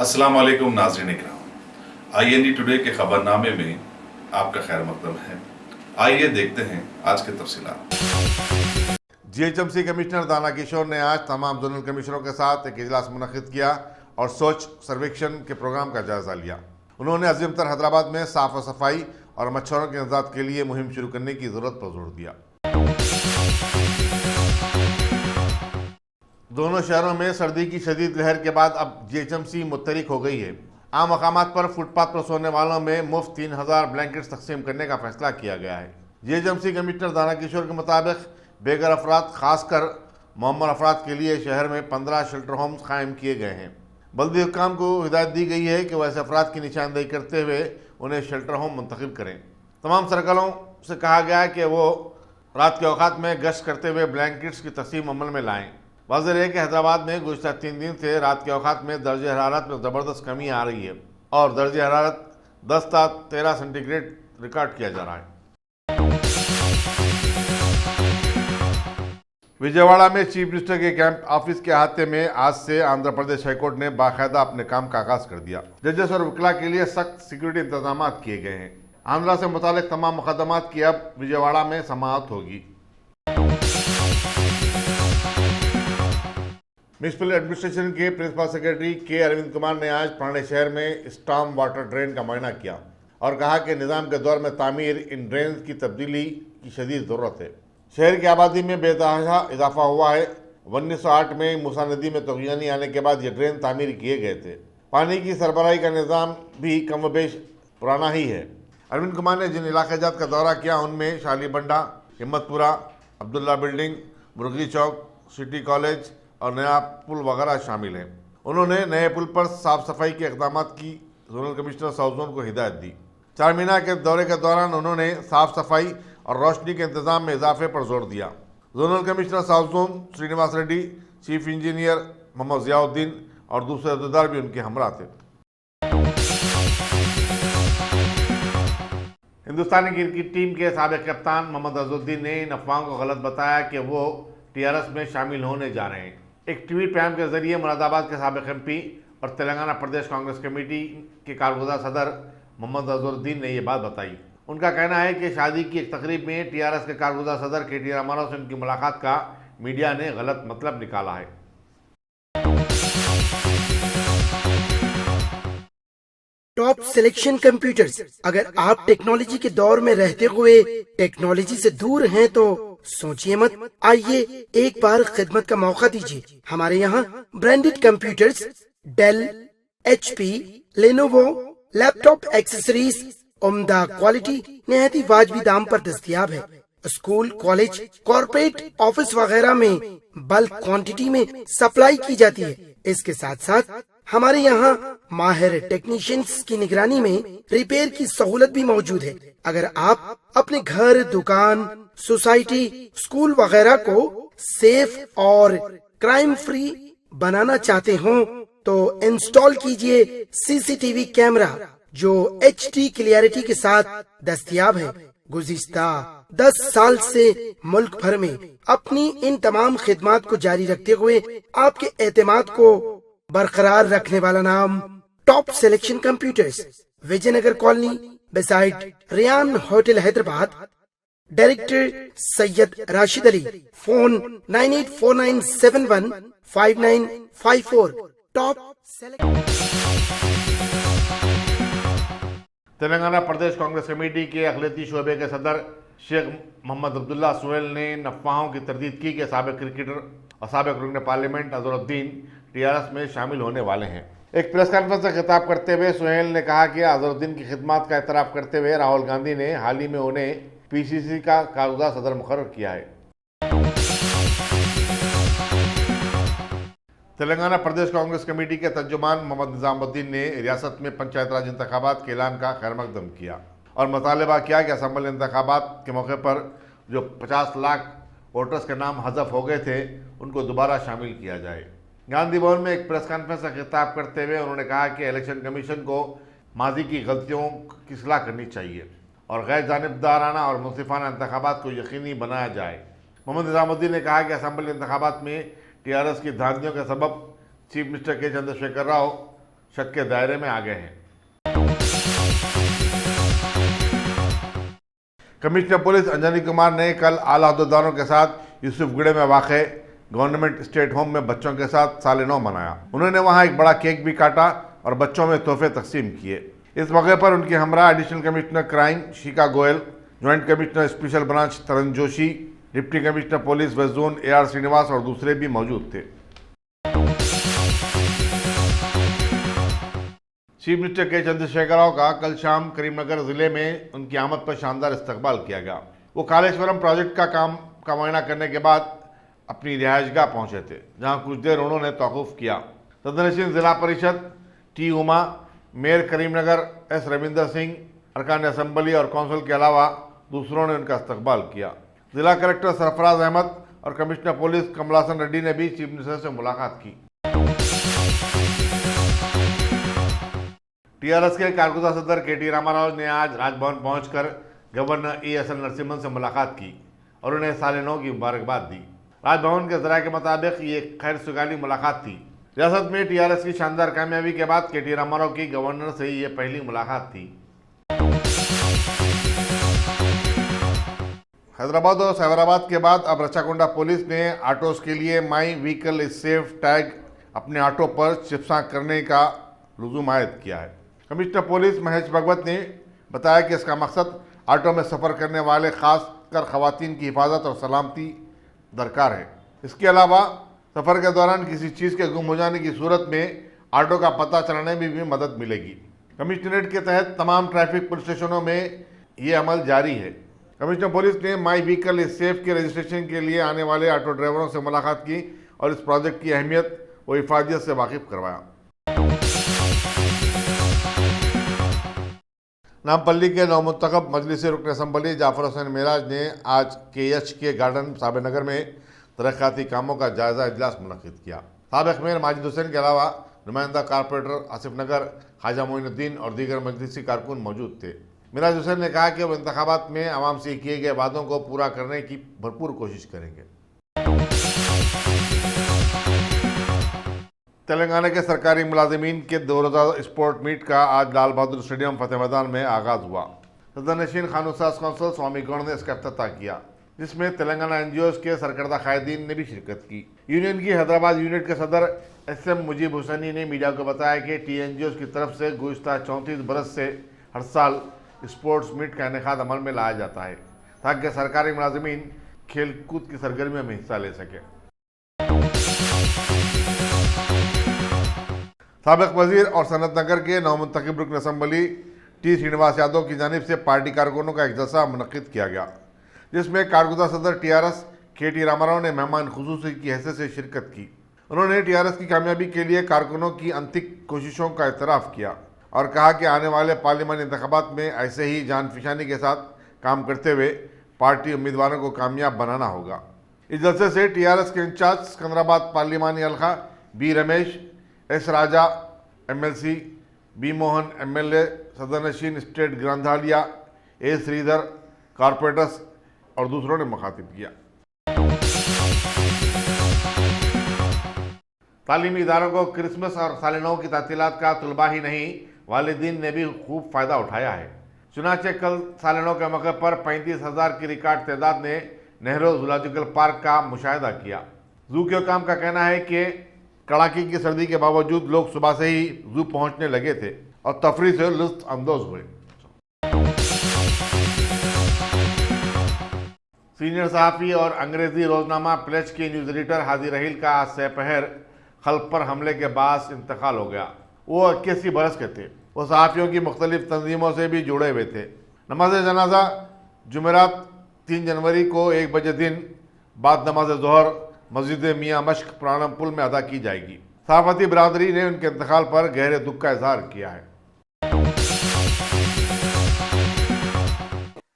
अस्सलाम वालेकुम नाज़रीन इकराम, IND टुडे के खबरनामे में आपका खैर मकदम है। आइए देखते हैं आज के तफसीलात। GHMC कमिश्नर दाना किशोर ने आज तमाम जोनल कमिश्नरों के साथ एक इजलास मुनक्किद किया और स्वच्छ सर्वेक्षण के प्रोग्राम का जायजा लिया। उन्होंने अजीमतर हैदराबाद में साफ सफाई और मच्छरों के निजात के लिए मुहिम शुरू करने की जरूरत पर जोर दिया। दोनों शहरों में सर्दी की शदीद लहर के बाद अब GHMC मुतहरिक हो गई है। आम मकामात पर फुटपाथ पर सोने वालों में मुफ्त 3000 ब्लैंकेट्स तकसीम करने का फैसला किया गया है। GHMC कमिश्नर दाना किशोर के मुताबिक बेघर अफराद खासकर मुअम्मर अफराद के लिए शहर में 15 शेल्टर होम्स कायम किए गए हैं। बल्दी हुक्काम को हिदायत दी गई है कि वह ऐसे अफराद की निशानदेही करते हुए उन्हें शेल्टर होम मुंतखब करें। तमाम सर्कलों से कहा गया है कि वो रात के औकात में गश्त करते हुए ब्लैंकेट्स की तकसीम अमल में लाएं। वाज़ेह है कि हैदराबाद में गुज़िश्ता 3 दिन से रात के औकात में दर्ज हरारत में ज़बरदस्त कमी आ रही है और दर्ज हरारत 10 ता 13 सेंटीग्रेड रिकॉर्ड किया जा रहा है। विजयवाड़ा में चीफ मिनिस्टर के कैंप ऑफिस के अहाते में आज से आंध्र प्रदेश हाईकोर्ट ने बाकायदा अपने काम का आगाज कर दिया। जजेस और वकीला के लिए सख्त सिक्योरिटी इंतजाम किए गए हैं। आंध्रा से मुतालिक तमाम मुकदमात की अब विजयवाड़ा में समाअत होगी। म्यूनिसिपल एडमिनिस्ट्रेशन के प्रिंसिपल सेक्रेटरी के अरविंद कुमार ने आज पुराने शहर में स्टॉर्म वाटर ड्रेन का मुआयना किया और कहा कि निज़ाम के दौर में तामीर इन ड्रेन की तब्दीली की शदीद ज़रूरत है। शहर की आबादी में बेतहाशा इजाफा हुआ है। 1908 में मूसा नदी में तूफ़ानी आने के बाद ये ड्रेन तामीर किए गए थे। पानी की सरबराही का निज़ाम भी कम बेश पुराना ही है। अरविंद कुमार ने जिन इलाके जात का दौरा किया उनमें शाली बंडा, हिम्मतपुरा, अब्दुल्ला बिल्डिंग, मुर्गी चौक, सिटी कॉलेज और नया पुल वगैरह शामिल हैं। उन्होंने नए पुल पर साफ सफाई के इक़दाम की जोनल कमिश्नर साउथ जोन को हिदायत दी। चारमीनार के दौरे के दौरान उन्होंने साफ सफाई और रोशनी के इंतजाम में इजाफे पर जोर दिया। Zonal commissioner south zone Srinivas Reddy, chief engineer Mohammed Ziauddin और दूसरे अहदेदार भी उनके हमरा थे। हिंदुस्तानी क्रिकेट टीम के साबिक कप्तान मोहम्मद अजहरुद्दीन ने इन अफवाहों को गलत बताया कि वो TRS में शामिल होने जा रहे हैं। एक ट्वीट पैगाम के जरिए मुरादाबाद के साबिक MP और तेलंगाना प्रदेश कांग्रेस कमेटी के कारगुज़ार सदर मोहम्मद अजहरुद्दीन ने यह बात बताई। उनका कहना है कि शादी की एक तकरीब में TRS के कारगुज़ार सदर KT रामाराव से उनकी मुलाकात का मीडिया ने गलत मतलब निकाला है। Top selection computers. अगर आप टेक्नोलॉजी के दौर में रहते हुए टेक्नोलॉजी से दूर हैं तो सोचिए मत, आइए एक बार खिदमत का मौका दीजिए। हमारे यहाँ branded computers Dell, HP, Lenovo, laptop accessories उम्दा क्वालिटी निहायती वाजबी दाम पर दस्तयाब है। स्कूल, कॉलेज, कॉर्पोरेट, ऑफिस वगैरह में बल्क क्वांटिटी में सप्लाई की जाती है। इसके साथ साथ हमारे यहाँ माहिर टेक्नीशियंस की निगरानी में रिपेयर की सहूलत भी मौजूद है। अगर आप अपने घर, दुकान, सोसाइटी, स्कूल वगैरह को सेफ और क्राइम फ्री बनाना चाहते हो तो इंस्टॉल कीजिए CCTV कैमरा जो HD क्लियरिटी के साथ दस्तयाब है। गुज़िश्ता 10 साल से मुल्क भर में अपनी इन तमाम खिदमात को जारी रखते हुए आपके एतमाद को बरकरार रखने वाला नाम top selection computers, Vijayanagar colony beside Riyan hotel Hyderabad. Director Syed Rashid Ali. Phone 9849715954। Top Telangana Pradesh Congress committee के अक़लियती शोबे के सदर शेख मोहम्मद अब्दुल्ला सुहेल ने इन अफवाहों की तरदीद की कि साबिक क्रिकेटर और साबिक रुकन पार्लियामेंट अजहरुद्दीन TRS में शामिल होने वाले हैं। एक प्रेस कॉन्फ्रेंस से खिताब करते हुए सुहेल ने कहा कि अजहरुद्दीन की खिदमत का एतराफ़ करते हुए राहुल गांधी ने हाल ही में उन्हें PCC का कारगुज़ार सदर मुकर्रर किया है। तेलंगाना प्रदेश कांग्रेस कमेटी के तर्जुमान मोहम्मद निज़ामुद्दीन ने रियासत में पंचायत राज इंतखाबात के ऐलान का खैर मकदम किया और मुतालबा किया कि असम्बली इंतखाबात के मौके पर जो 50 लाख वोटर्स के नाम हज़फ हो गए थे उनको दोबारा शामिल किया जाए। गांधी भवन में एक प्रेस कॉन्फ्रेंस से खिताब करते हुए उन्होंने कहा कि इलेक्शन कमीशन को माजी की गलतियों की इस्लाह करनी चाहिए और गैर जानिबदाराना और मुनसिफाना इंतखाबात को यकीनी बनाया जाए। मोहम्मद निज़ामुद्दीन ने कहा कि असम्बली इंतखाबात में TRS की धांधलियों के सबब चीफ मिनिस्टर के चंद्रशेखर राव शक के दायरे में आ गए हैं। कमिश्नर पुलिस अंजनी कुमार ने कल आला अहदेदारों के साथ यूसुफगढ़ में वाक़े गवर्नमेंट स्टेट होम में बच्चों के साथ साल नौ मनाया। उन्होंने वहां एक बड़ा केक भी काटा और बच्चों में तोहफे तकसीम किए। इस मौके पर उनके हमरा additional commissioner crime Shikha Goyal, joint commissioner special branch Taran Joshi, deputy commissioner police west zone AR Srinivas और दूसरे भी मौजूद थे। चीफ मिनिस्टर के चंद्रशेखर राव का कल शाम करीमनगर जिले में उनकी आमद पर शानदार इस्तकबाल किया गया। वो कालेश्वरम प्रोजेक्ट का काम का मुआयना करने के बाद अपनी रिहायशगाह पहुंचे थे, जहां कुछ देर उन्होंने तौक़ुफ़ किया। सदनशीन जिला परिषद T Uma, mayor Karimnagar S Ravinder Singh, अरकान असम्बली और कौंसिल के अलावा दूसरों ने उनका इस्तकबाल किया। जिला कलेक्टर सरफराज अहमद और कमिश्नर पुलिस कमलासन रेड्डी ने भी चीफ मिनिस्टर से मुलाकात की। TRS के कारगुजा सदर KT रामाराव ने आज राजभवन पहुंचकर गवर्नर ESL नरसिम्हन से मुलाकात की और उन्हें साल नौ की मुबारकबाद दी। राजभवन के जराये के मुताबिक ये खैर सुगाली मुलाकात थी। रियासत में TRS की शानदार कामयाबी के बाद KT रामाराव की गवर्नर से ये पहली मुलाकात थी। हैदराबाद और साइबराबाद के बाद अब रचाकोंडा पुलिस ने ऑटोस के लिए my vehicle is safe tag अपने ऑटो पर चिपसा करने का लुज़ूम आयद किया है। कमिश्नर पुलिस महेश भगवत ने बताया कि इसका मकसद ऑटो में सफ़र करने वाले खासकर ख़वातीन की हिफाजत और सलामती दरकार है। इसके अलावा सफ़र के दौरान किसी चीज़ के गुम हो जाने की सूरत में ऑटो का पता चलाने में भी मदद मिलेगी। कमिश्नरेट के तहत तमाम ट्रैफिक पुलिस स्टेशनों में ये अमल जारी है। कमिश्नर पुलिस ने माई व्हीकल इज सेफ के रजिस्ट्रेशन के लिए आने वाले ऑटो ड्राइवरों से मुलाकात की और इस प्रोजेक्ट की अहमियत व हिफाजत से वाकिफ करवाया। नामपल्ली के नौमुंतखब मजलिस रुकन असम्बली जाफर हुसैन मेराज ने आज KH गार्डन साबेनगर में तरक्याती कामों का जायजा इजलास मुनक्किद किया। साबिक़ मेयर माजिद हुसैन के अलावा नुमाइंदा कारपोरेटर आसिफ नगर, ख्वाजा मोइनुद्दीन और दीगर मजलिसी कारकुन मौजूद थे। मिराज हुसैन ने कहा कि वो इंतखाबात में आवाम से किए गए वादों को पूरा करने की भरपूर कोशिश करेंगे। तेलंगाना के सरकारी मुलाजिमीन के 2000 स्पोर्ट मीट का आज लाल बहादुर स्टेडियम फतेह मैदान में आगाज़ हुआ। सदरनशीन खानूसाज कौंसिल स्वामी गौड़ ने इसका इफ्तिताह किया, जिसमें तेलंगाना NGOs के सरकर्दा कायदीन ने भी शिरकत की। यूनियन की हैदराबाद यूनिट के सदर SM मुजीब हुसैनी ने मीडिया को बताया कि TNGOs की तरफ से गुज़िश्ता 34 बरस से हर साल स्पोर्ट्स मीट का इनेकाद अमल में लाया जाता है ताकि सरकारी मुलाजिमीन खेल कूद की सरगर्मियों में हिस्सा ले सके। साबिक़ वजीर और सनत नगर के नौमुंतखब रुकन असम्बली T श्रीनिवास यादव की जानिब से पार्टी कारकुनों का एक जलसा मुनक्किद किया गया, जिसमें कारगुजा सदर TRS KT रामाराव ने मेहमान खुसूसी की हैसियत से शिरकत की। उन्होंने TRS की कामयाबी के लिए कारकुनों की अंतिक कोशिशों का इतराफ़ किया और कहा कि आने वाले पार्लिमानी इंतखाबात में ऐसे ही जान फिशानी के साथ काम करते हुए पार्टी उम्मीदवारों को कामयाब बनाना होगा। इस जलसे से TRS के इंचार्ज सिकंदराबाद पार्लिमानी हल्का B Ramesh, S Raja MLC, B Mohan MLA, सदरनशीन स्टेट ग्रंथालय A श्रीधर, कारपोरेटर्स और दूसरों ने मुखातिब किया। तालीमी इदारों को क्रिसमस और साल नौ की तातीलात का तलबा ही नहीं वालिदीन ने भी खूब फ़ायदा उठाया है। चुनाचे कल साल नौ के मौके पर 35,000 की रिकॉर्ड तादाद ने नेहरू जूलॉजिकल पार्क का मुशाहिदा किया। जू के हुकाम का कहना है कि कड़ाके की सर्दी के बावजूद लोग सुबह से ही जू पहुंचने लगे थे और तफरी से लुत्फ अंदोज हुए। सीनियर सहाफ़ी और अंग्रेज़ी रोजनामा प्लेज के न्यूज़ एडिटर हाजी रहील का आज सेपहर खल्क पर हमले के बाद इंतकाल हो गया। वो 81 बरस के थे। वो सहाफ़ियों की मुख्तलिफ तंजीमों से भी जुड़े हुए थे। नमाज जनाजा जुमेरात 3 जनवरी को 1 बजे दिन बाद नमाज ज़ोहर मस्जिद मियाँ मश्क पुराना पुल में अदा की जाएगी। सहाफ़ती बरादरी ने उनके इंतकाल पर गहरे दुख का इजहार किया है।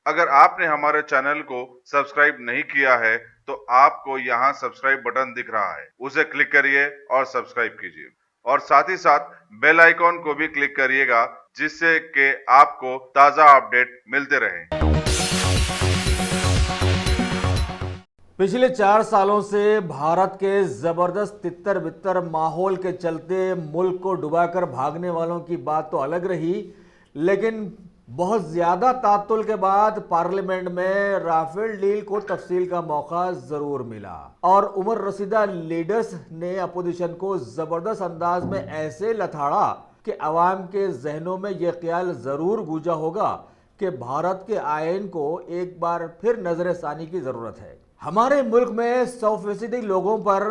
अगर आपने हमारे चैनल को सब्सक्राइब नहीं किया है तो आपको यहाँ सब्सक्राइब बटन दिख रहा है, उसे क्लिक करिए और सब्सक्राइब कीजिए और साथ ही साथ बेल आइकॉन को भी क्लिक करिएगा, जिससे कि आपको ताज़ा अपडेट मिलते रहें। पिछले 4 सालों से भारत के जबरदस्त तितर बितर माहौल के चलते मुल्क को डुबाकर भागने वालों की बात तो अलग रही, लेकिन बहुत ज्यादा तातुल के बाद पार्लियामेंट में राफेल डील को तफसील का मौका जरूर मिला और उमर रसीदा लीडर्स ने अपोजिशन को जबरदस्त अंदाज में ऐसे लथाड़ा कि अवाम के जहनों में यह ख्याल जरूर गूंजा होगा कि भारत के आयन को एक बार फिर नजरसानी की जरूरत है। हमारे मुल्क में 100% लोगों पर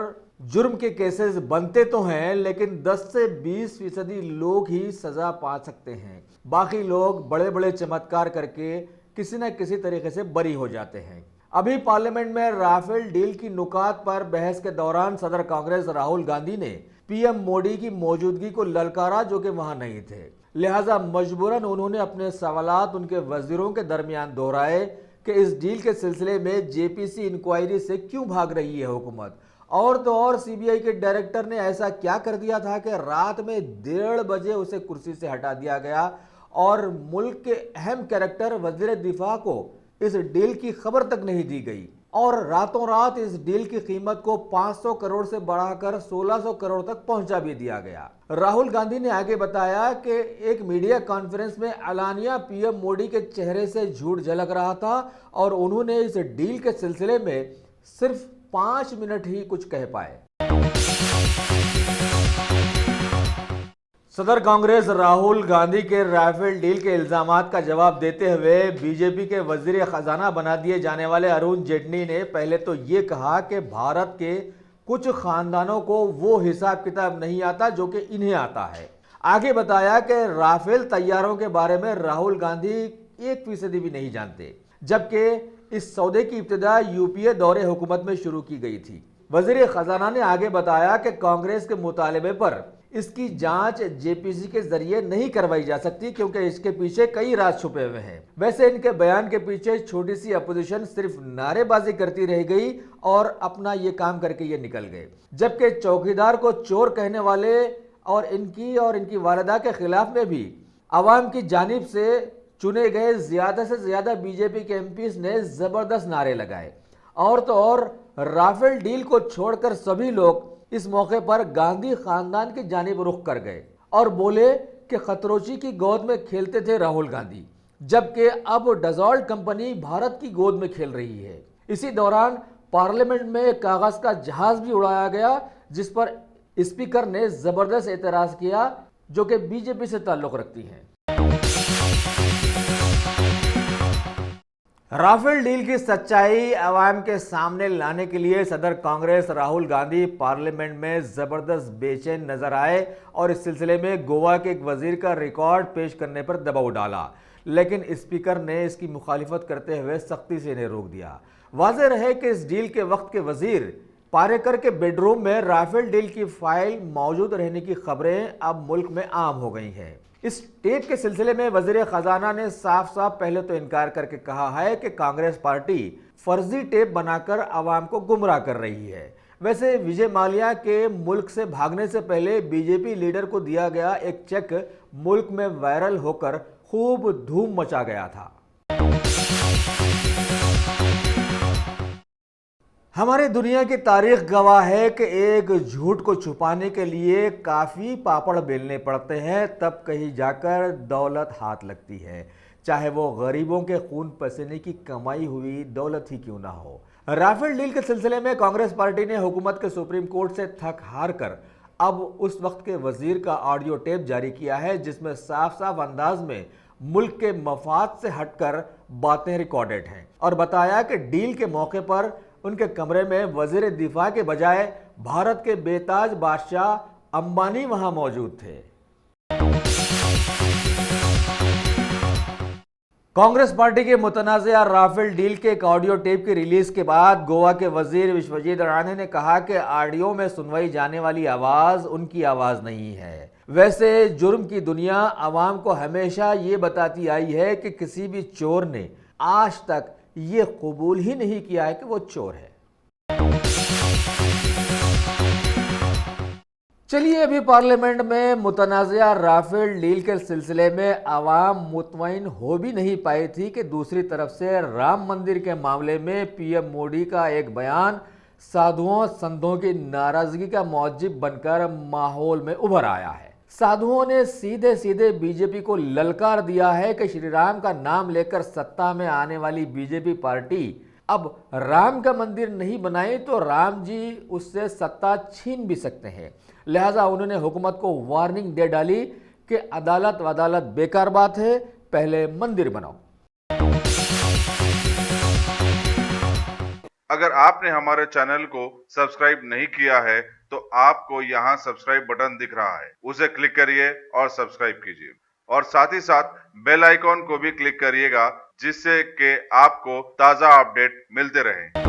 जुर्म के केसेस बनते तो हैं, लेकिन 10 से 20% लोग ही सजा पा सकते हैं। बाकी लोग बड़े बड़े चमत्कार करके किसी न किसी तरीके से बरी हो जाते हैं। अभी पार्लियामेंट में राफेल डील की नुकात पर बहस के दौरान सदर कांग्रेस राहुल गांधी ने पीएम मोदी की मौजूदगी को ललकारा, जो कि वहां नहीं थे। लिहाजा मजबूरन उन्होंने अपने सवालात उनके वजीरों के दरमियान दोहराए कि इस डील के सिलसिले में जेपीसी इंक्वायरी से क्यों भाग रही है हुकूमत। और तो और सीबीआई के डायरेक्टर ने ऐसा क्या कर दिया था कि रात में 1:30 बजे उसे कुर्सी से हटा दिया गया और मुल्क के अहम कैरेक्टर वजीर दिफा को इस डील की खबर तक नहीं दी गई और रातों रात इस डील की कीमत को 500 करोड़ से बढ़ाकर 1600 करोड़ तक पहुंचा भी दिया गया। राहुल गांधी ने आगे बताया कि एक मीडिया कॉन्फ्रेंस में अलानिया पीएम मोदी के चेहरे से झूठ झलक रहा था और उन्होंने इस डील के सिलसिले में सिर्फ 5 मिनट ही कुछ कह पाए। सदर कांग्रेस राहुल गांधी के राफेल डील के इल्जामात का जवाब देते हुए बीजेपी के वजीर खजाना बना दिए जाने वाले अरुण जेटली ने पहले तो ये कहा कि भारत के कुछ खानदानों को वो हिसाब किताब नहीं आता जो कि इन्हें आता है। आगे बताया कि राफेल तैयारों के बारे में राहुल गांधी 1% भी नहीं जानते, जबकि इस सौदे की इब्तिदा यूपीए दौरे हुकूमत में शुरू की गई थी। वजीर खजाना ने आगे बताया कि कांग्रेस के मुतालबे पर इसकी जांच जेपीसी के जरिए नहीं करवाई जा सकती क्योंकि इसके पीछे कई राज छुपे हुए हैं। वैसे इनके बयान के पीछे छोटी सी अपोजिशन सिर्फ नारेबाजी करती रह गई और अपना ये काम करके ये निकल गए, जबकि चौकीदार को चोर कहने वाले और इनकी वालिदा के खिलाफ में भी अवाम की जानिब से चुने गए ज्यादा से ज्यादा बीजेपी के एमपीज ने जबरदस्त नारे लगाए। और तो और राफेल डील को छोड़कर सभी लोग इस मौके पर गांधी खानदान की जानिब रुख कर गए और बोले कि खतरोची की गोद में खेलते थे राहुल गांधी, जबकि अब डजॉल्ट कंपनी भारत की गोद में खेल रही है। इसी दौरान पार्लियामेंट में कागज का जहाज भी उड़ाया गया, जिस पर स्पीकर ने जबरदस्त एतराज किया, जो कि बीजेपी से ताल्लुक रखती हैं। राफेल डील की सच्चाई अवाम के सामने लाने के लिए सदर कांग्रेस राहुल गांधी पार्लियामेंट में जबरदस्त बेचैन नजर आए और इस सिलसिले में गोवा के एक वजीर का रिकॉर्ड पेश करने पर दबाव डाला, लेकिन स्पीकर ने इसकी मुखालिफत करते हुए सख्ती से इन्हें रोक दिया। वाज़ेह रहे कि इस डील के वक्त के वजीर पारेकर के बेडरूम में राफेल डील की फाइल मौजूद रहने की खबरें अब मुल्क में आम हो गई हैं। इस टेप के सिलसिले में वजीर खजाना ने साफ साफ पहले तो इनकार करके कहा है कि कांग्रेस पार्टी फर्जी टेप बनाकर आवाम को गुमराह कर रही है। वैसे विजय माल्या के मुल्क से भागने से पहले बीजेपी लीडर को दिया गया एक चेक मुल्क में वायरल होकर खूब धूम मचा गया था। हमारी दुनिया की तारीख गवाह है कि एक झूठ को छुपाने के लिए काफ़ी पापड़ बेलने पड़ते हैं, तब कहीं जाकर दौलत हाथ लगती है, चाहे वो गरीबों के खून पसीने की कमाई हुई दौलत ही क्यों ना हो। राफेल डील के सिलसिले में कांग्रेस पार्टी ने हुकूमत के सुप्रीम कोर्ट से थक हार कर अब उस वक्त के वजीर का ऑडियो टेप जारी किया है, जिसमें साफ साफ अंदाज में मुल्क के मफाद से हटकर बातें रिकॉर्डेड हैं और बताया कि डील के मौके पर उनके कमरे में वजीर दिफा के बजाय भारत के बेताज बादशाह अंबानी वहां मौजूद थे। कांग्रेस पार्टी के मुतनाज़िया राफेल डील के एक ऑडियो टेप की रिलीज के बाद गोवा के वजीर विश्वजीत राणे ने कहा कि ऑडियो में सुनवाई जाने वाली आवाज उनकी आवाज नहीं है। वैसे जुर्म की दुनिया आवाम को हमेशा ये बताती आई है कि किसी भी चोर ने आज तक ये कबूल ही नहीं किया है कि वो चोर है। चलिए, अभी पार्लियामेंट में मुतनाज़िया राफेल डील के सिलसिले में आवाम मुतमईन हो भी नहीं पाई थी कि दूसरी तरफ से राम मंदिर के मामले में पीएम मोदी का एक बयान साधुओं संतों की नाराजगी का मौजिब बनकर माहौल में उभर आया है। साधुओं ने सीधे सीधे बीजेपी को ललकार दिया है कि श्री राम का नाम लेकर सत्ता में आने वाली बीजेपी पार्टी अब राम का मंदिर नहीं बनाए तो राम जी उससे सत्ता छीन भी सकते हैं। लिहाजा उन्होंने हुकूमत को वार्निंग दे डाली कि अदालत वदालत बेकार बात है, पहले मंदिर बनाओ। अगर आपने हमारे चैनल को सब्सक्राइब नहीं किया है तो आपको यहाँ सब्सक्राइब बटन दिख रहा है, उसे क्लिक करिए और सब्सक्राइब कीजिए और साथ ही साथ बेल आइकॉन को भी क्लिक करिएगा जिससे कि आपको ताज़ा अपडेट मिलते रहें।